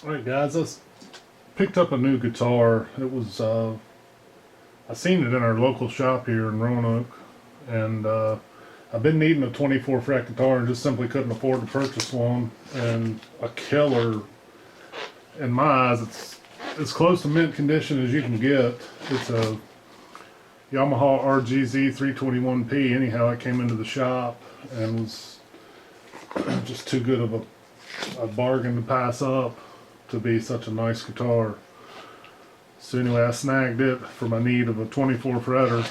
Alright guys, I picked up a new guitar. It was, I seen it in our local shop here in Roanoke, and I've been needing a 24 fret guitar and just simply couldn't afford to purchase one. And a killer, in my eyes, it's as close to mint condition as you can get. It's a Yamaha RGZ321P. Anyhow, it came into the shop and was just too good of a bargain to pass up to be such a nice guitar. So anyway, I snagged it for my need of a 24 fretter.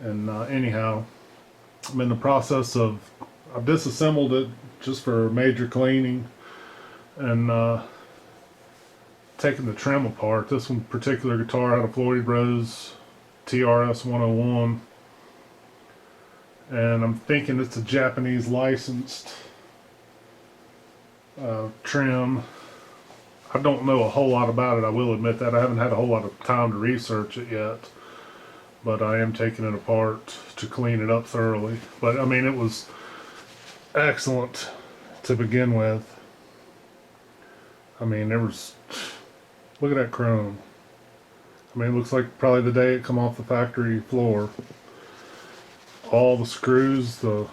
And anyhow, I'm in the process of, I've disassembled it just for major cleaning and taking the trim apart. This one particular guitar had a Floyd Rose TRS101, and I'm thinking it's a Japanese licensed trim. I don't know a whole lot about it, I will admit that. I haven't had a whole lot of time to research it yet, but I am taking it apart to clean it up thoroughly. But I mean, it was excellent to begin with. I mean, there was, look at that chrome. I mean, it looks like probably the day it come off the factory floor. All the screws, the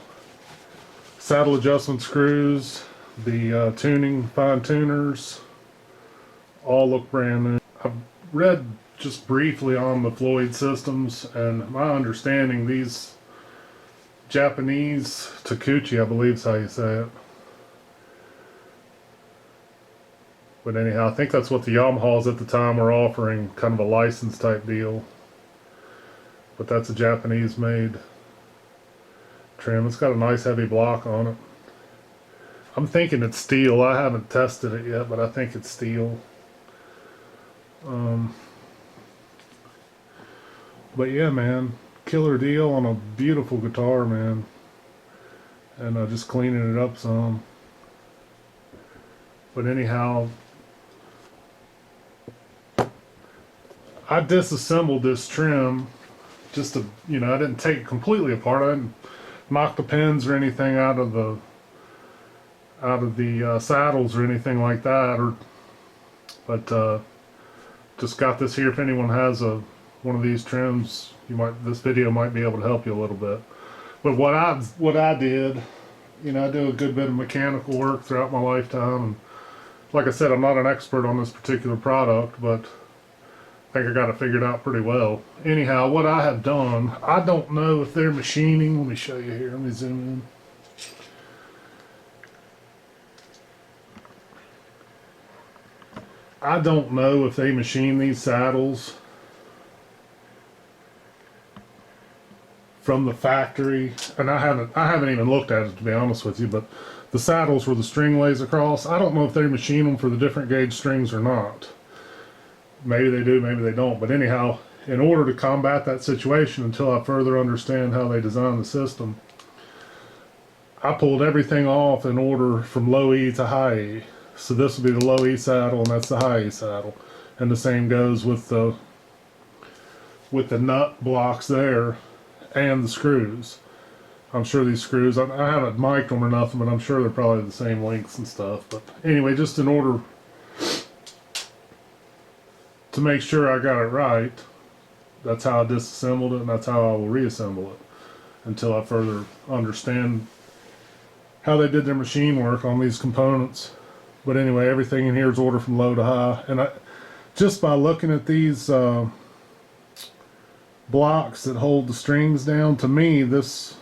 saddle adjustment screws, the tuning fine tuners, all look brand new. I've read just briefly on the Floyd systems, and my understanding, these Japanese Takuchi, I believe is how you say it. But anyhow, I think that's what the Yamahas at the time were offering, kind of a license type deal. But that's a Japanese made trim. It's got a nice heavy block on it. I'm thinking it's steel. I haven't tested it yet, but I think it's steel. But yeah, man, killer deal on a beautiful guitar, man. And just cleaning it up some. But anyhow, I disassembled this trim just to, I didn't take it completely apart. I didn't knock the pins or anything out of the saddles or anything like that, but just got this here. If anyone has one of these trims, this video might be able to help you a little bit. But what I did, I do a good bit of mechanical work throughout my lifetime, and like I said, I'm not an expert on this particular product, but I think I got it figured out pretty well. Anyhow, what I have done, I don't know if they're machining. Let me show you here. Let me zoom in. I don't know if they machine these saddles from the factory, and I haven't even looked at it, to be honest with you, but the saddles where the string lays across, I don't know if they machine them for the different gauge strings or not. Maybe they do, maybe they don't. But anyhow, in order to combat that situation until I further understand how they design the system, I pulled everything off in order from low E to high E. So this will be the low E saddle, and that's the high E saddle. And the same goes with the nut blocks there and the screws. I'm sure these screws, I haven't mic'd them or nothing, but I'm sure they're probably the same lengths and stuff. But anyway, just in order to make sure I got it right, that's how I disassembled it, and that's how I will reassemble it until I further understand how they did their machine work on these components. But anyway, everything in here is ordered from low to high, and just by looking at these blocks that hold the strings down, to me the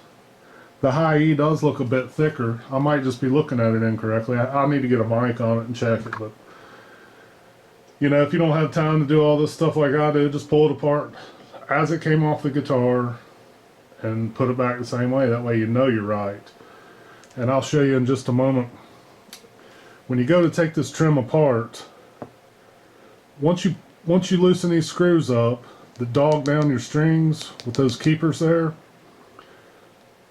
high E does look a bit thicker. I might just be looking at it incorrectly. I'll need to get a mic on it and check it, but if you don't have time to do all this stuff like I do, just pull it apart as it came off the guitar and put it back the same way. That way you're right. And I'll show you in just a moment. When you go to take this trim apart, once you loosen these screws up that dog down your strings with those keepers there,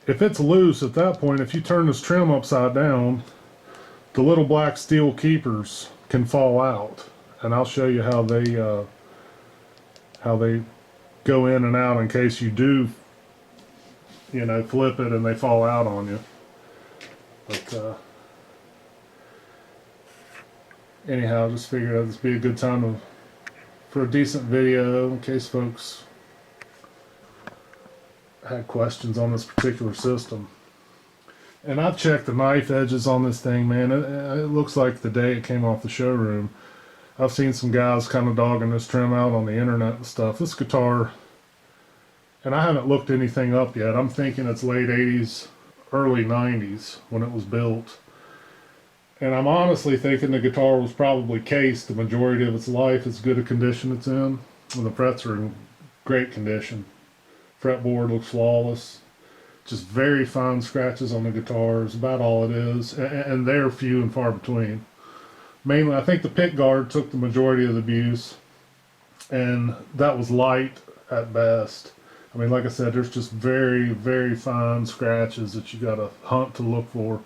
if it's loose at that point, if you turn this trim upside down, the little black steel keepers can fall out. And I'll show you how they go in and out in case you do, flip it and they fall out on you. But anyhow, I just figured this would be a good time for a decent video in case folks had questions on this particular system. And I've checked the knife edges on this thing, man. It looks like the day it came off the showroom. I've seen some guys kind of dogging this trim out on the internet and stuff. This guitar, and I haven't looked anything up yet. I'm thinking it's late 80s, early 90s when it was built. And I'm honestly thinking the guitar was probably cased the majority of its life, as good a condition it's in. And the frets are in great condition. Fretboard looks flawless. Just very fine scratches on the guitar is about all it is. And they're few and far between. Mainly, I think the pick guard took the majority of the abuse. And that was light at best. I mean, like I said, there's just very, very fine scratches that you gotta hunt to look for.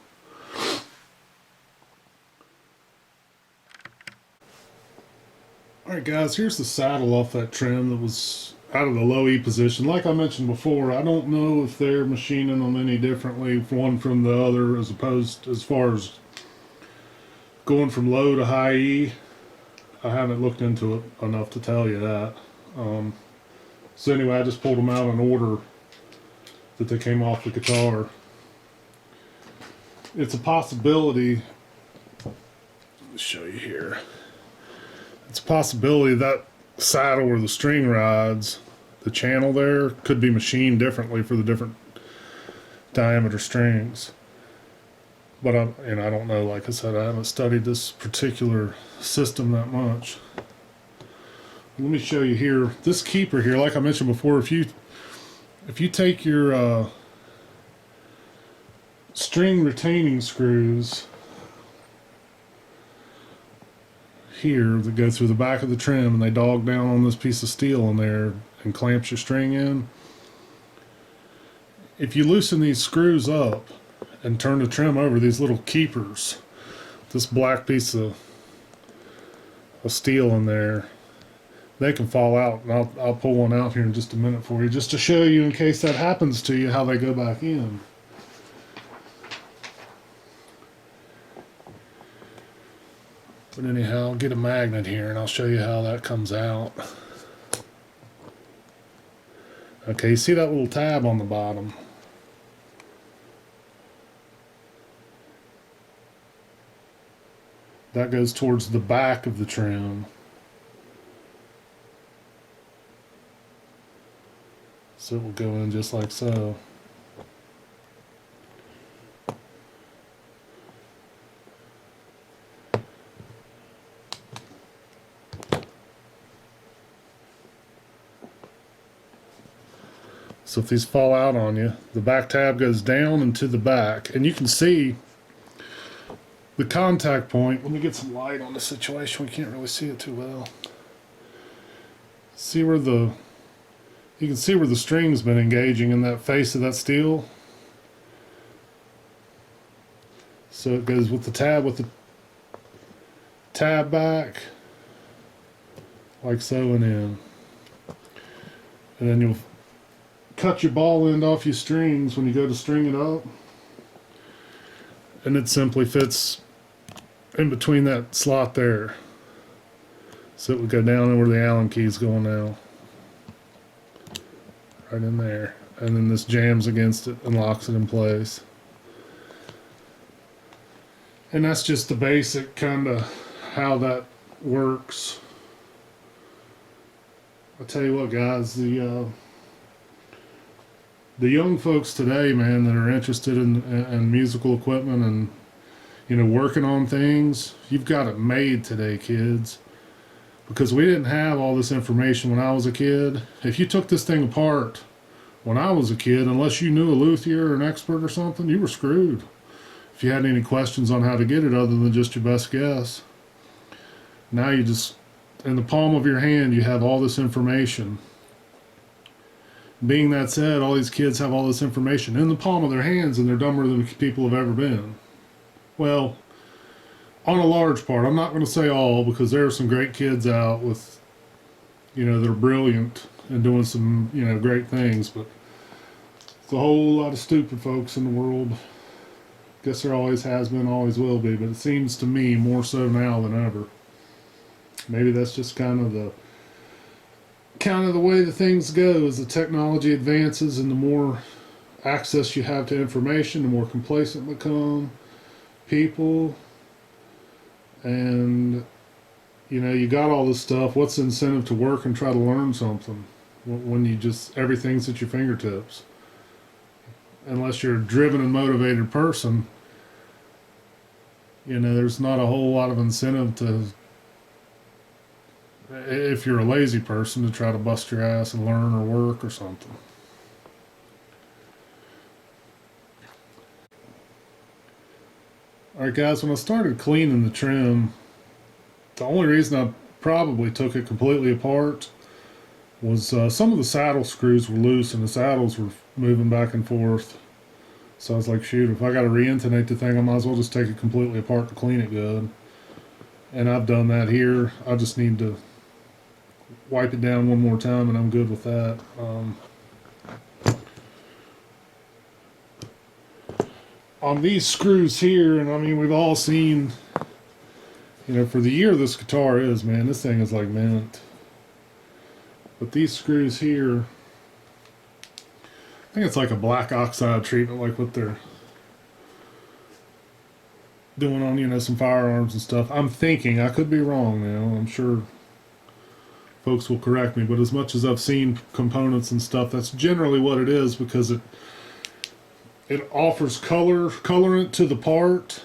Alright guys, here's the saddle off that trim that was out of the low E position. Like I mentioned before, I don't know if they're machining them any differently one from the other as far as going from low to high E. I haven't looked into it enough to tell you that. So anyway, I just pulled them out in order that they came off the guitar. It's a possibility, let me show you here. It's a possibility that saddle where the string rides, the channel there, could be machined differently for the different diameter strings. But I don't know. Like I said, I haven't studied this particular system that much. Let me show you here. This keeper here, like I mentioned before, if you take your string retaining screws here that go through the back of the trim and they dog down on this piece of steel in there and clamps your string in. If you loosen these screws up and turn the trim over, these little keepers, this black piece of steel in there, they can fall out. And I'll pull one out here in just a minute for you, just to show you in case that happens to you how they go back in. But anyhow, I'll get a magnet here and I'll show you how that comes out. Okay, you see that little tab on the bottom? That goes towards the back of the trim. So it will go in just like so. So if these fall out on you, the back tab goes down and to the back. And you can see the contact point. Let me get some light on the situation. We can't really see it too well. See where you can see where the string's been engaging in that face of that steel. So it goes with the tab back, like so, and in. And then you'll cut your ball end off your strings when you go to string it up, and it simply fits in between that slot there. So it would go down where the Allen key's going now, right in there, and then this jams against it and locks it in place. And that's just the basic kind of how that works. I'll tell you what, guys, the young folks today, man, that are interested in musical equipment and, you know, working on things, you've got it made today, kids. Because we didn't have all this information when I was a kid. If you took this thing apart when I was a kid, unless you knew a luthier or an expert or something, you were screwed. If you had any questions on how to get it other than just your best guess. Now you just, in the palm of your hand, you have all this information. Being that said, all these kids have all this information in the palm of their hands, and they're dumber than people have ever been. Well, on a large part. I'm not going to say all, because there are some great kids out with, you know, they're brilliant and doing some, you know, great things, but there's a whole lot of stupid folks in the world. Guess there always has been, always will be, but it seems to me more so now than ever. Maybe that's just kind of the way the things go as the technology advances, and the more access you have to information, the more complacent become people. And you got all this stuff. What's the incentive to work and try to learn something when you just everything's at your fingertips? Unless you're a driven and motivated person, there's not a whole lot of incentive to, if you're a lazy person, to try to bust your ass and learn or work or something. Alright guys, when I started cleaning the trim, the only reason I probably took it completely apart was some of the saddle screws were loose and the saddles were moving back and forth. So I was like, shoot, if I got to re-intonate the thing, I might as well just take it completely apart to clean it good. And I've done that here. I just need to wipe it down one more time and I'm good with that. On these screws here, and I mean, we've all seen, for the year this guitar is, man, this thing is like mint. But these screws here, I think it's like a black oxide treatment, like what they're doing on, some firearms and stuff. I'm thinking, I could be wrong now, I'm sure folks will correct me, but as much as I've seen components and stuff, that's generally what it is, because it offers colorant to the part,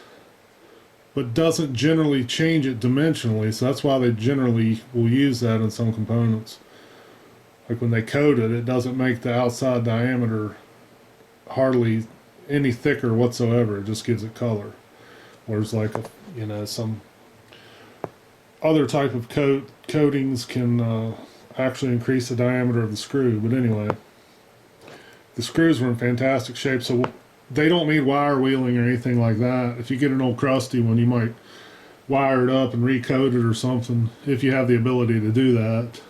but doesn't generally change it dimensionally. So that's why they generally will use that in some components. Like when they coat it, it doesn't make the outside diameter hardly any thicker whatsoever. It just gives it color. Whereas like some other type of coatings can actually increase the diameter of the screw. But anyway, the screws were in fantastic shape, so they don't need wire wheeling or anything like that. If you get an old crusty one, you might wire it up and recoat it or something, if you have the ability to do that.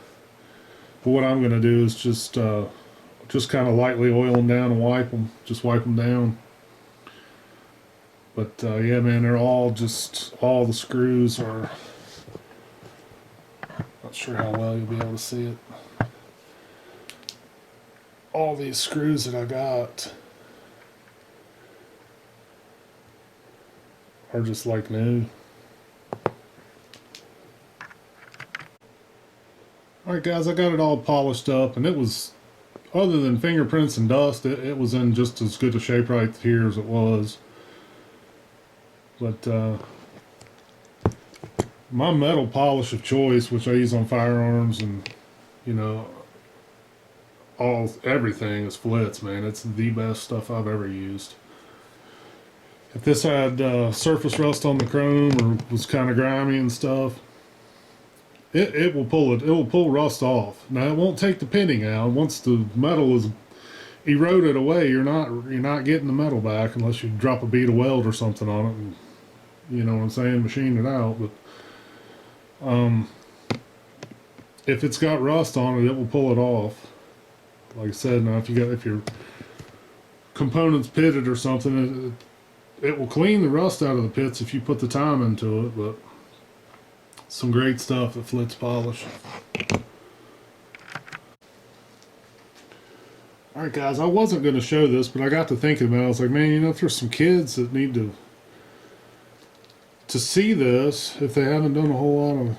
But what I'm going to do is just kind of lightly oil them down and wipe them down. But yeah, man, they're all the screws are, not sure how well you'll be able to see it. All these screws that I got are just like new. Alright guys, I got it all polished up, and it was, other than fingerprints and dust, it was in just as good a shape right here as it was. But my metal polish of choice, which I use on firearms and everything, is Flitz, man. It's the best stuff I've ever used. If this had surface rust on the chrome or was kind of grimy and stuff, it will pull rust off. Now it won't take the pitting out. Once the metal is eroded away, you're not getting the metal back unless you drop a bead of weld or something on it and, you know what I'm saying, machine it out. But if it's got rust on it, it will pull it off. Like I said, now if your components pitted or something, it will clean the rust out of the pits if you put the time into it. But some great stuff at Flitz Polish. Alright guys, I wasn't going to show this, but I got to thinking about it. I was like, man, if there's some kids that need to see this, if they haven't done a whole lot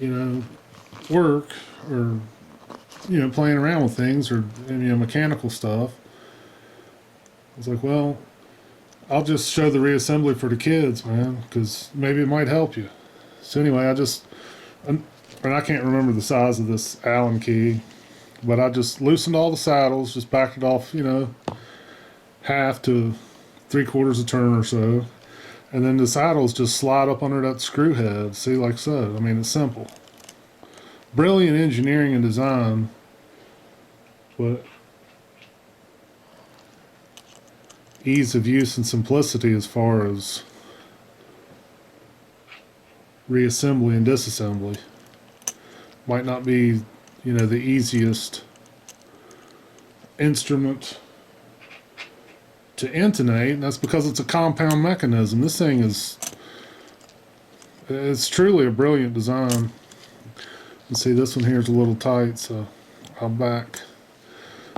of, work or, playing around with things or, mechanical stuff. I was like, well, I'll just show the reassembly for the kids, man, because maybe it might help you. So anyway, and I can't remember the size of this Allen key, but I just loosened all the saddles, just backed it off, half to 3/4 a turn or so. And then the saddles just slide up under that screw head. See, like so. I mean, it's simple. Brilliant engineering and design, but ease of use and simplicity as far as reassembly and disassembly. Might not be, the easiest instrument to intonate, and that's because it's a compound mechanism. This thing is, it's truly a brilliant design. You see this one here is a little tight, so I'll back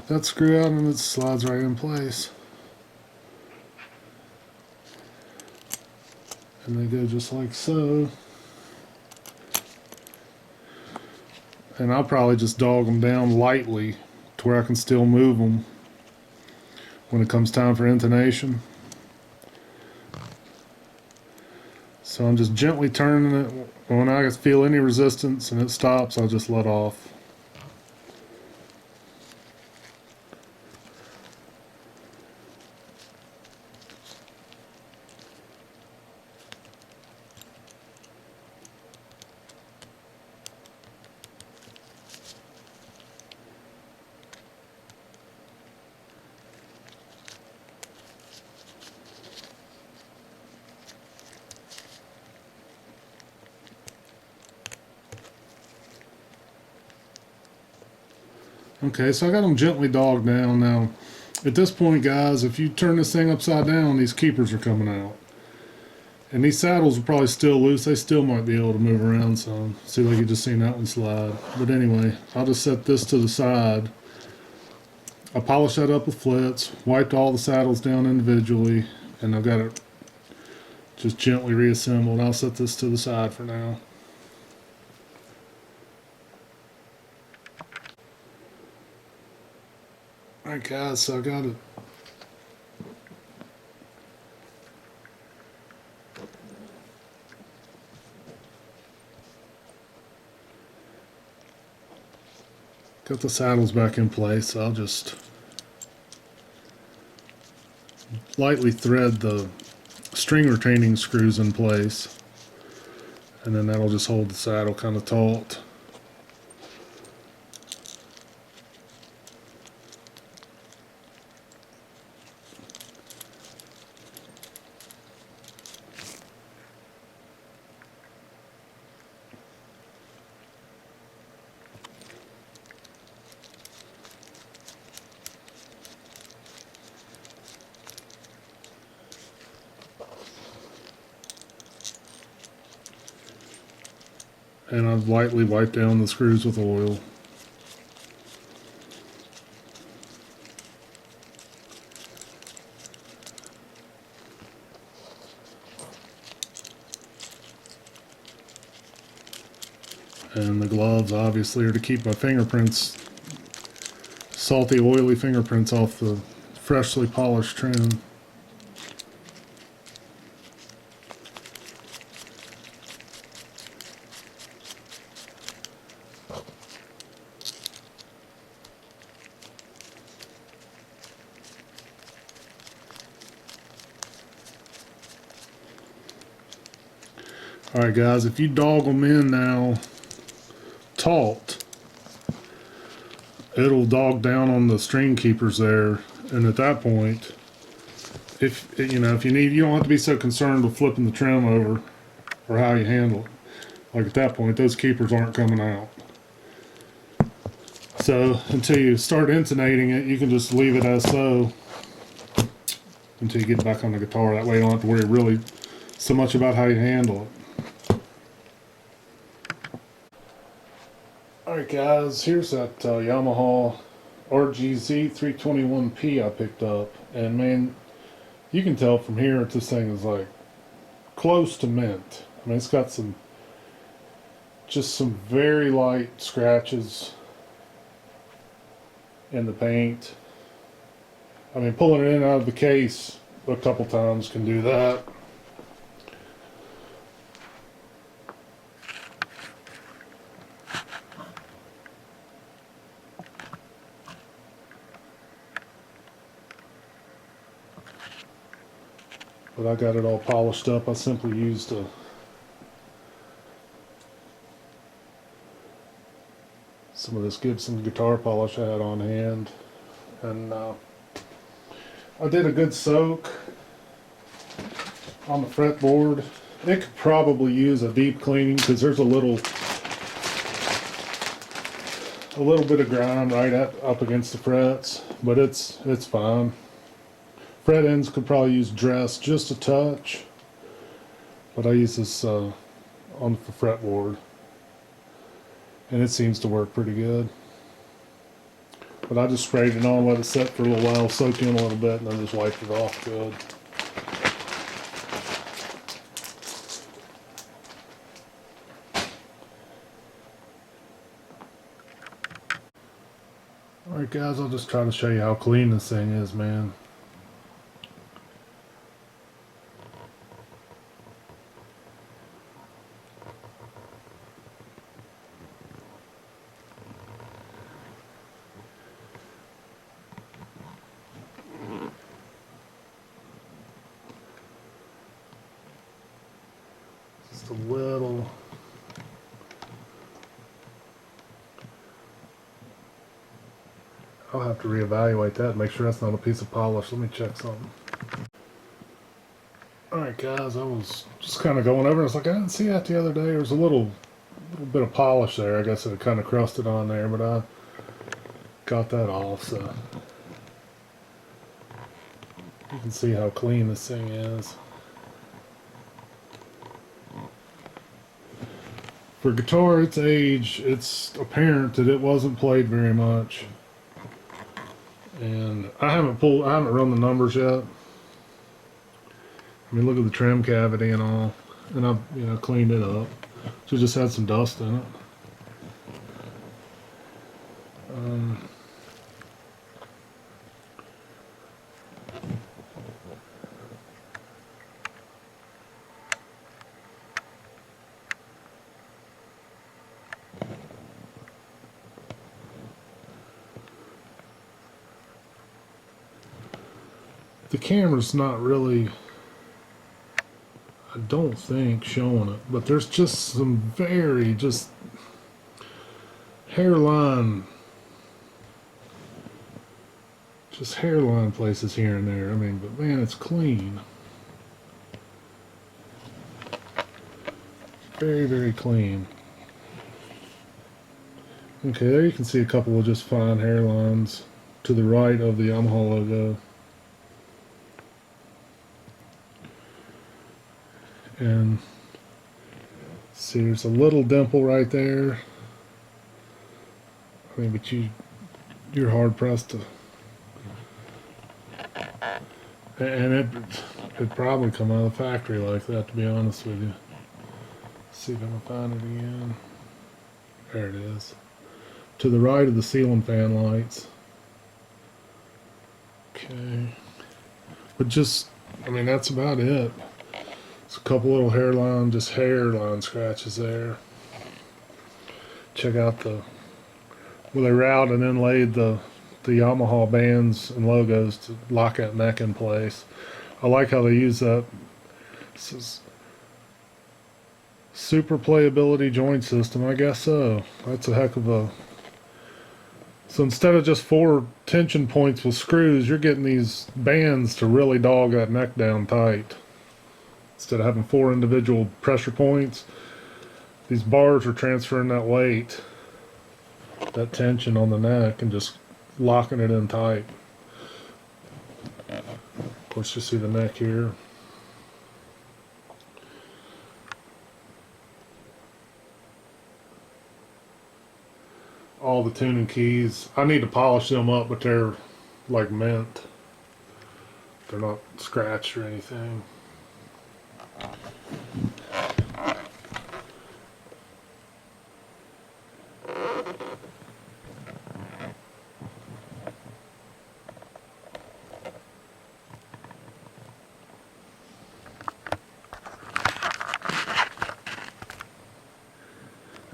that screw out and it slides right in place. And they go just like so. And I'll probably just dog them down lightly to where I can still move them when it comes time for intonation. So I'm just gently turning it. When I feel any resistance and it stops, I'll just let off. Okay, so I got them gently dogged down. Now, at this point, guys, if you turn this thing upside down, these keepers are coming out. And these saddles are probably still loose. They still might be able to move around some. See, like you just seen that one slide. But anyway, I'll just set this to the side. I polished that up with flits, wiped all the saddles down individually, and I've got it just gently reassembled. I'll set this to the side for now. Alright guys, so I got it. Got the saddles back in place, so I'll just lightly thread the string retaining screws in place, and then that'll just hold the saddle kind of taut. And I've lightly wiped down the screws with oil. And the gloves obviously are to keep my fingerprints, salty, oily fingerprints off the freshly polished trim. Alright guys, if you dog them in now taut, it'll dog down on the string keepers there, and at that point, if you know, if you need, you don't have to be so concerned with flipping the trim over or how you handle it. Like at that point, those keepers aren't coming out. So until you start intonating it, you can just leave it as so until you get back on the guitar. That way you don't have to worry really so much about how you handle it. Alright guys, here's that Yamaha RGZ321P I picked up, and man, you can tell from here that this thing is like close to mint. I mean, it's got just some very light scratches in the paint. I mean, pulling it in out of the case a couple times can do that. But I got it all polished up. I simply used some of this Gibson guitar polish I had on hand, and I did a good soak on the fretboard. It could probably use a deep cleaning because there's a little bit of grime right up against the frets, but it's fine. Fret ends could probably use dress just a touch, but I use this on the fretboard, and it seems to work pretty good. But I just sprayed it on, let it set for a little while, soak in a little bit, and then just wiped it off good. Alright guys, I'll just try to show you how clean this thing is, man. Just a little. I'll have to reevaluate that and make sure that's not a piece of polish. Let me check something. Alright guys, I was just kind of going over it. It's like I didn't see that the other day. There was a little bit of polish there. I guess it kind of crusted on there, but I got that off, so you can see how clean this thing is. For guitar its age, it's apparent that it wasn't played very much. And I haven't run the numbers yet. I mean, look at the trim cavity and all, and I've cleaned it up. So it just had some dust in it. The camera's not really, I don't think, showing it, but there's just some very just hairline places here and there. I mean, but man, it's clean. Very, very clean. Okay, there you can see a couple of just fine hairlines to the right of the Yamaha logo. And see, there's a little dimple right there. I mean, but you're hard pressed to, and it'd probably come out of the factory like that, to be honest with you. Let's see if I can find it again. There it is. To the right of the ceiling fan lights. Okay. But just, I mean, that's about it. It's a couple little hairline scratches there. Check out where they routed and inlaid the Yamaha bands and logos to lock that neck in place. I like how they use that. This is super playability joint system, I guess so. That's a heck of a. So instead of just 4 tension points with screws, you're getting these bands to really dog that neck down tight. Instead of having 4 individual pressure points, these bars are transferring that weight, that tension on the neck, and just locking it in tight. Of course, you see the neck here. All the tuning keys, I need to polish them up, but they're like mint. They're not scratched or anything.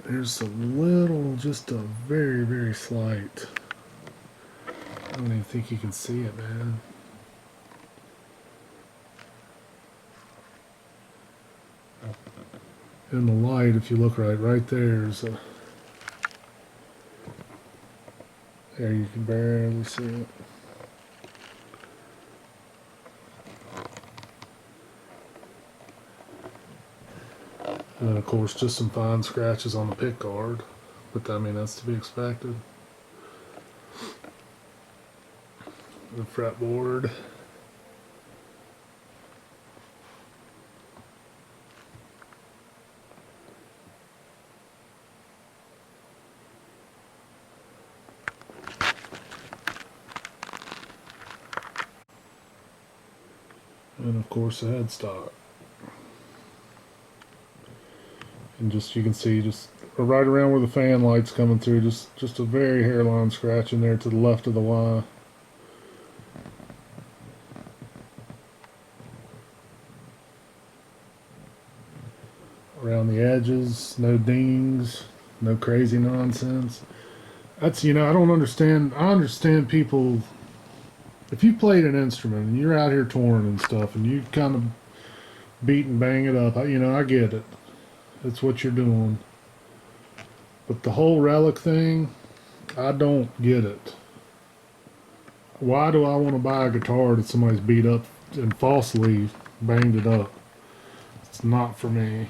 There's a little, just a very, very slight. I don't even think you can see it, man. In the light, if you look right there's a. There, you can barely see it. And then, of course, just some fine scratches on the pick guard, but I mean, that's to be expected. The fretboard. And of course the headstock. And just, you can see just right around where the fan light's coming through, just a very hairline scratch in there to the left of the Y. Around the edges, no dings, no crazy nonsense. That's, you know, I don't understand. I understand people, if you played an instrument and you're out here touring and stuff and you kind of beat and bang it up, you know, I get it. It's what you're doing. But the whole relic thing, I don't get it. Why do I want to buy a guitar that somebody's beat up and falsely banged it up? It's not for me.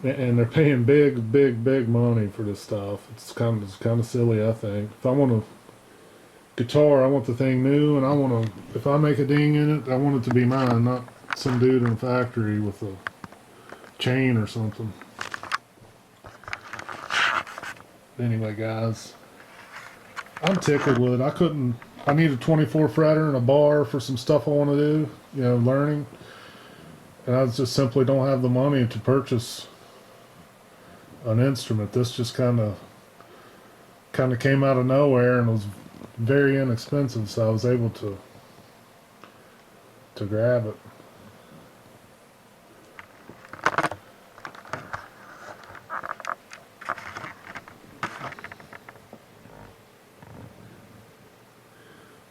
And they're paying big money for this stuff. It's kind of silly, I think. If I want a guitar, I want the thing new, and I want to. If I make a ding in it, I want it to be mine, not some dude in a factory with a chain or something. Anyway, guys, I'm tickled with it. I need a 24 fretter and a bar for some stuff I want to do, you know, learning. And I just simply don't have the money to purchase an instrument. This just kind of came out of nowhere and was very inexpensive, so I was able to grab it.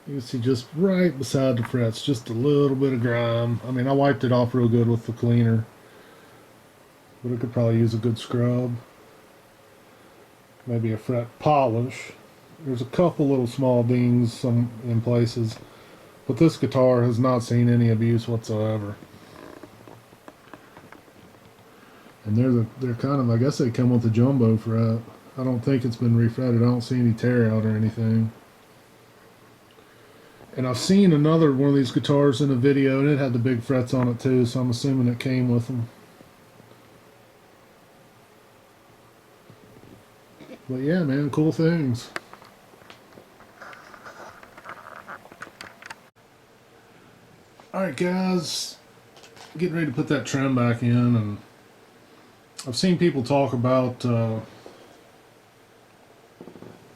You can see just right beside the frets, just a little bit of grime. I mean, I wiped it off real good with the cleaner, but it could probably use a good scrub. Maybe a fret polish. There's a couple little small dings in places, but this guitar has not seen any abuse whatsoever. And they're kind of, I guess they come with a jumbo fret. I don't think it's been refretted. I don't see any tear out or anything. And I've seen another one of these guitars in a video, and it had the big frets on it too, so I'm assuming it came with them. But yeah, man, cool things. Alright guys, getting ready to put that trem back in, and I've seen people talk about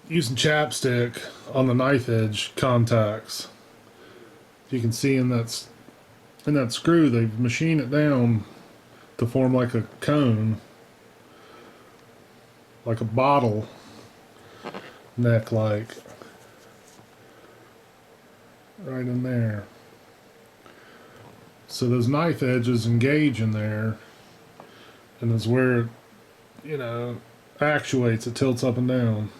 using chapstick on the knife edge contacts. You can see in that screw, they've machined it down to form like a cone, like a bottle neck, like right in there. So those knife edges engage in there, and is where it, you know, actuates, it tilts up and down.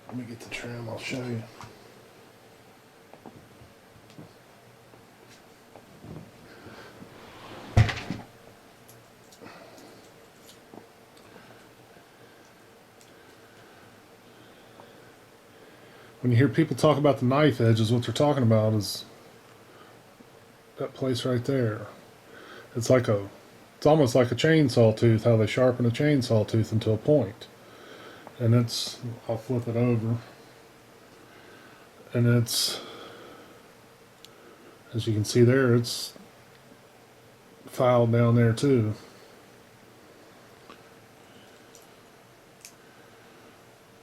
Let me get the trim, I'll show you. When you hear people talk about the knife edges, what they're talking about is that place right there. It's almost like a chainsaw tooth, how they sharpen a chainsaw tooth into a point. And I'll flip it over, and it's, as you can see there, it's filed down there too.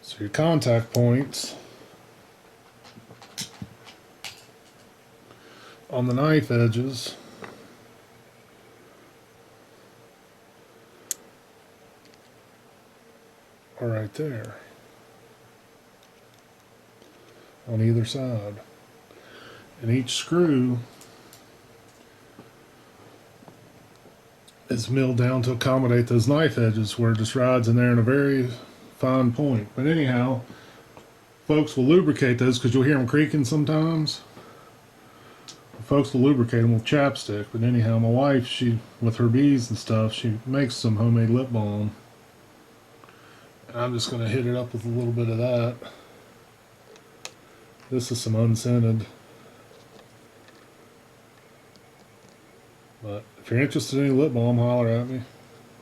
So your contact points on the knife edges are right there on either side, and each screw is milled down to accommodate those knife edges, where it just rides in there in a very fine point. But anyhow, folks will lubricate those, because you'll hear them creaking sometimes. Folks will lubricate them with chapstick. But anyhow, my wife, she, with her bees and stuff, she makes some homemade lip balm. I'm just going to hit it up with a little bit of that. This is some unscented. But if you're interested in any lip balm, holler at me.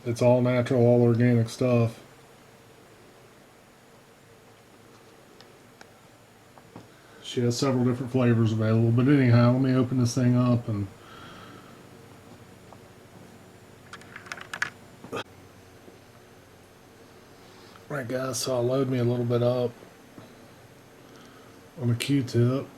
It's all natural, all organic stuff. She has several different flavors available. But anyhow, let me open this thing up and alright guys, so I'll load me a little bit up on a Q-tip.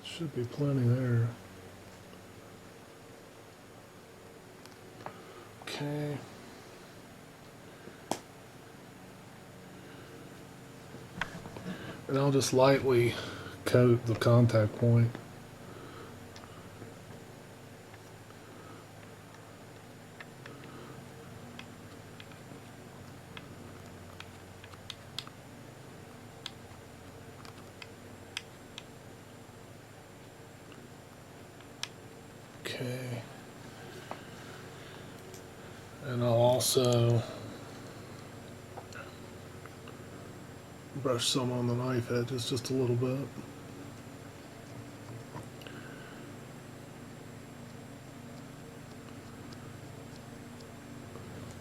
Should be plenty there. Okay. And I'll just lightly coat the contact point. Okay. And I'll also brush some on the knife edges just a little bit.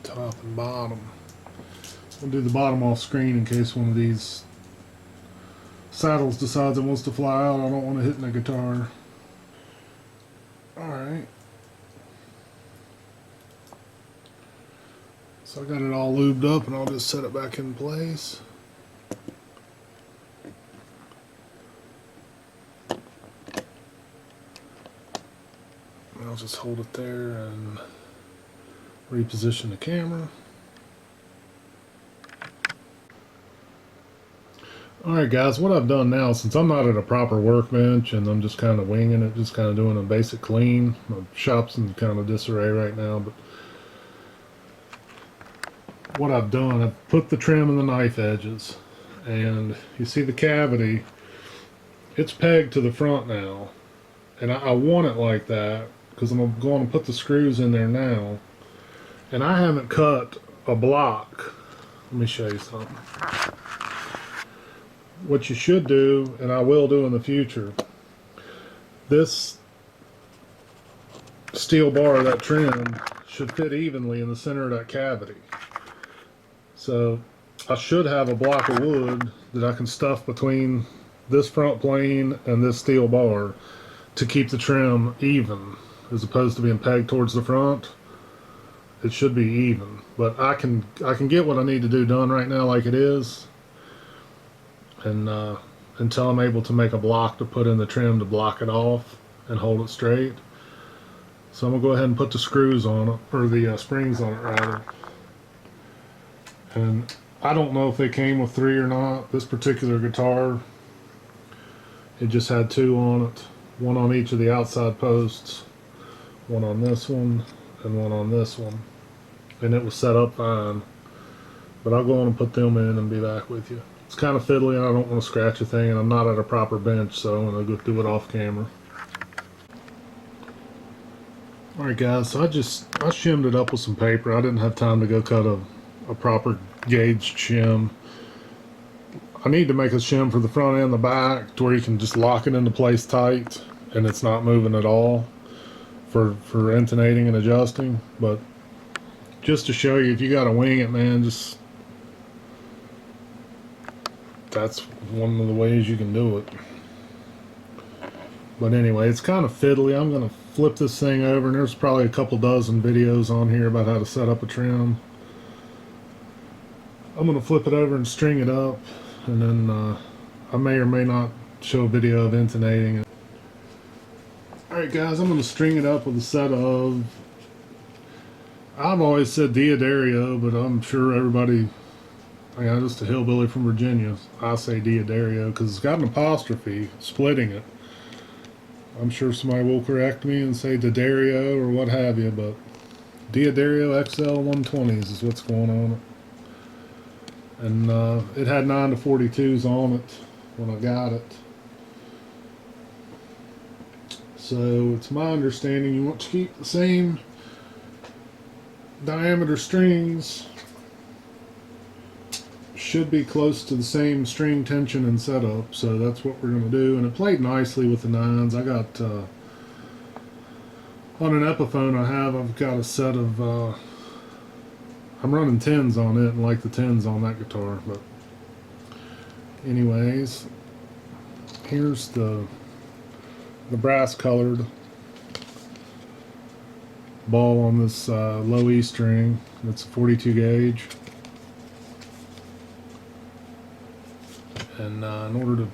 Top and bottom. I'll do the bottom off screen in case one of these saddles decides it wants to fly out. I don't want to hit in the guitar. Alright. So I got it all lubed up and I'll just set it back in place. I'll just hold it there and reposition the camera. Alright guys, what I've done now, since I'm not at a proper workbench and I'm just kind of winging it, just kind of doing a basic clean, my shop's in kind of disarray right now, but what I've done, I've put the trim in the knife edges, and you see the cavity, it's pegged to the front now, and I want it like that because I'm going to put the screws in there now, and I haven't cut a block. Let me show you something. What you should do, and I will do in the future, this steel bar, that trim, should fit evenly in the center of that cavity. So I should have a block of wood that I can stuff between this front plane and this steel bar to keep the trim even, as opposed to being pegged towards the front. It should be even, but I can get what I need to do done right now like it is, and until I'm able to make a block to put in the trim to block it off and hold it straight. So I'm gonna go ahead and put the screws on it, or the springs on it rather. And I don't know if they came with 3 or not. This particular guitar, it just had 2 on it, one on each of the outside posts, one on this one and one on this one, and it was set up fine. But I'll go on and put them in and be back with you. It's kind of fiddly and I don't want to scratch a thing, and I'm not at a proper bench, so I'm going to go do it off camera. Alright guys, so I shimmed it up with some paper. I didn't have time to go cut a proper gauge shim. I need to make a shim for the front and the back to where you can just lock it into place tight and it's not moving at all for intonating and adjusting. But just to show you, if you gotta wing it, man, just that's one of the ways you can do it. But anyway, it's kind of fiddly. I'm gonna flip this thing over, and there's probably a couple dozen videos on here about how to set up a trim. I'm going to flip it over and string it up, and then I may or may not show a video of intonating it. Alright guys, I'm going to string it up with a set of, I've always said Diodario, but I'm sure everybody, I'm just a hillbilly from Virginia, I say Diodario because it's got an apostrophe splitting it. I'm sure somebody will correct me and say Diodario or what have you, but Diodario XL 120s is what's going on it. And it had 9 to 42s on it when I got it. So it's my understanding you want to keep the same diameter strings should be close to the same string tension and setup, so that's what we're going to do. And it played nicely with the 9s. I got on an Epiphone I've got a set of I'm running 10s on it and like the 10s on that guitar. But anyways, here's the brass colored ball on this low E string. It's a 42 gauge. And in order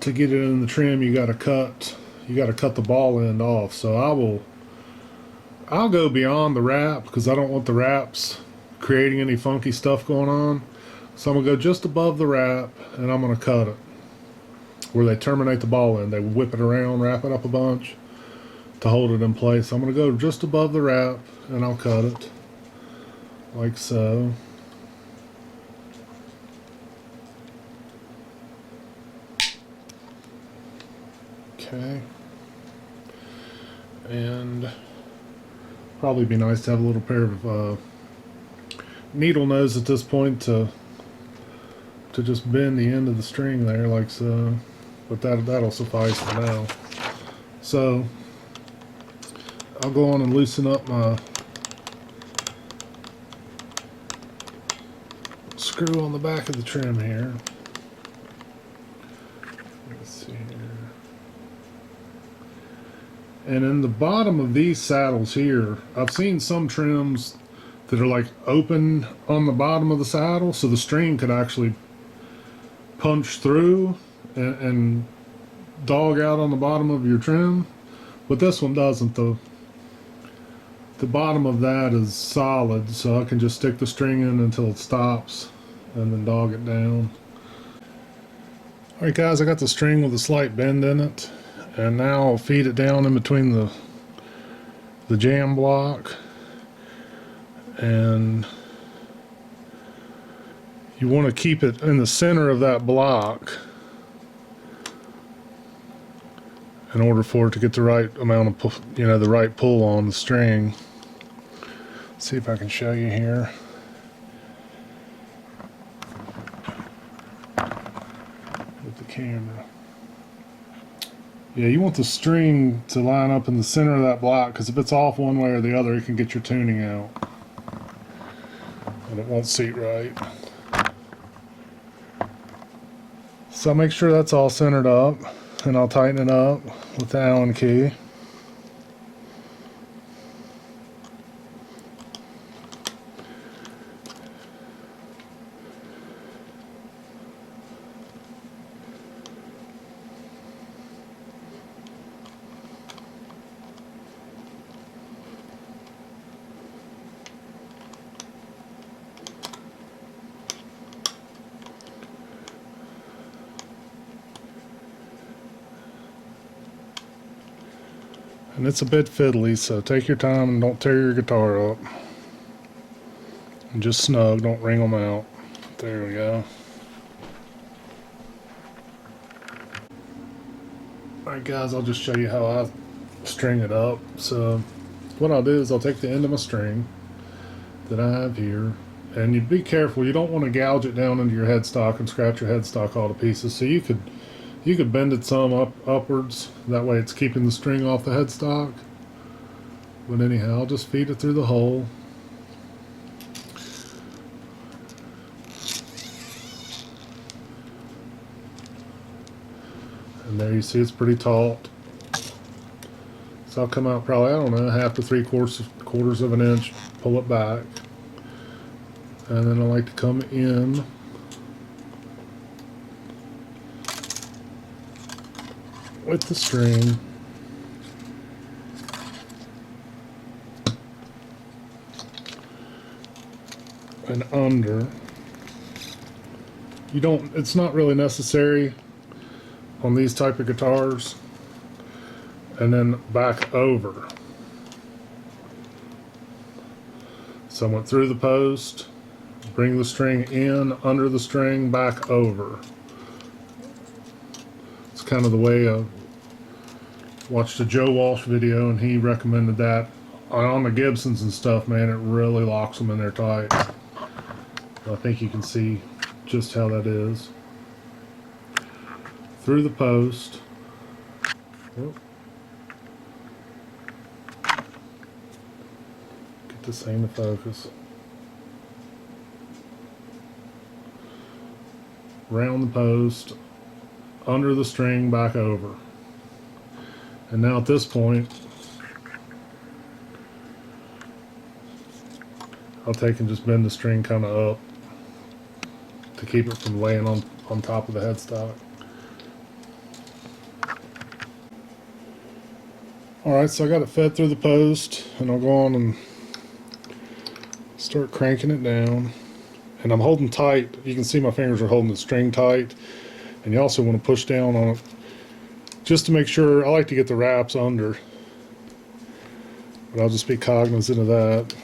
to get it in the trim, you got to cut the ball end off. So I'll go beyond the wrap because I don't want the wraps creating any funky stuff going on. So I'm gonna go just above the wrap and I'm gonna cut it where they terminate the ball end. They whip it around, wrap it up a bunch to hold it in place. I'm gonna go just above the wrap and I'll cut it like so. Okay, and probably be nice to have a little pair of needle nose at this point to just bend the end of the string there like so, but that'll suffice for now. So I'll go on and loosen up my screw on the back of the trim here. Let's see here. And in the bottom of these saddles here, I've seen some trims that are like open on the bottom of the saddle, so the string could actually punch through and dog out on the bottom of your trim, but this one doesn't. The bottom of that is solid, so I can just stick the string in until it stops and then dog it down. Alright guys, I got the string with a slight bend in it. And now I'll feed it down in between the jam block, and you want to keep it in the center of that block in order for it to get the right amount of, the right pull on the string. Let's see if I can show you here. With the camera. Yeah, you want the string to line up in the center of that block, because if it's off one way or the other, it can get your tuning out. And it won't seat right. So I'll make sure that's all centered up, and I'll tighten it up with the Allen key. And it's a bit fiddly, so take your time and don't tear your guitar up. And just snug, don't wring them out. There we go. Alright guys, I'll just show you how I string it up. So what I'll do is I'll take the end of my string that I have here, and you'd be careful, you don't want to gouge it down into your headstock and scratch your headstock all to pieces. So you could bend it some upwards, that way it's keeping the string off the headstock. But anyhow, I'll just feed it through the hole. And there you see it's pretty taut. So I'll come out probably, I don't know, 1/2 to 3/4 of an inch, pull it back. And then I like to come in with the string and under. It's not really necessary on these type of guitars. And then back over. So I went through the post, bring the string in, under the string, back over. It's kind of the way I watched a Joe Walsh video, and he recommended that on the Gibsons and stuff. Man, it really locks them in there tight. I think you can see just how that is. Through the post. Get this thing to focus. Round the post, under the string, back over. And now at this point, I'll take and just bend the string kind of up to keep it from laying on top of the headstock. Alright, so I got it fed through the post, and I'll go on and start cranking it down. And I'm holding tight. You can see my fingers are holding the string tight. And you also want to push down on it just to make sure. I like to get the wraps under, but I'll just be cognizant of that.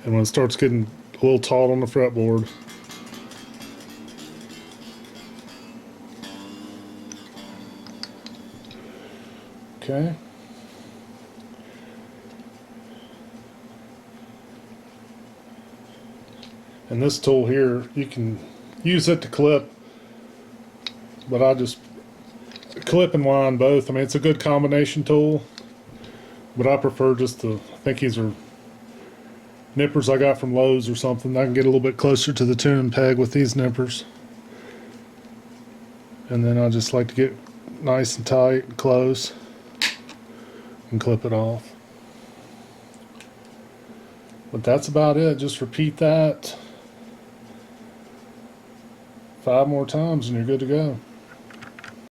And when it starts getting a little taut on the fretboard, okay. And this tool here, you can use it to clip, but I just clip and wind both. I mean, it's a good combination tool, but I prefer just the, I think these are nippers I got from Lowe's or something. I can get a little bit closer to the tuning peg with these nippers. And then I just like to get nice and tight and close and clip it off. But that's about it. Just repeat that 5 more times and you're good to go.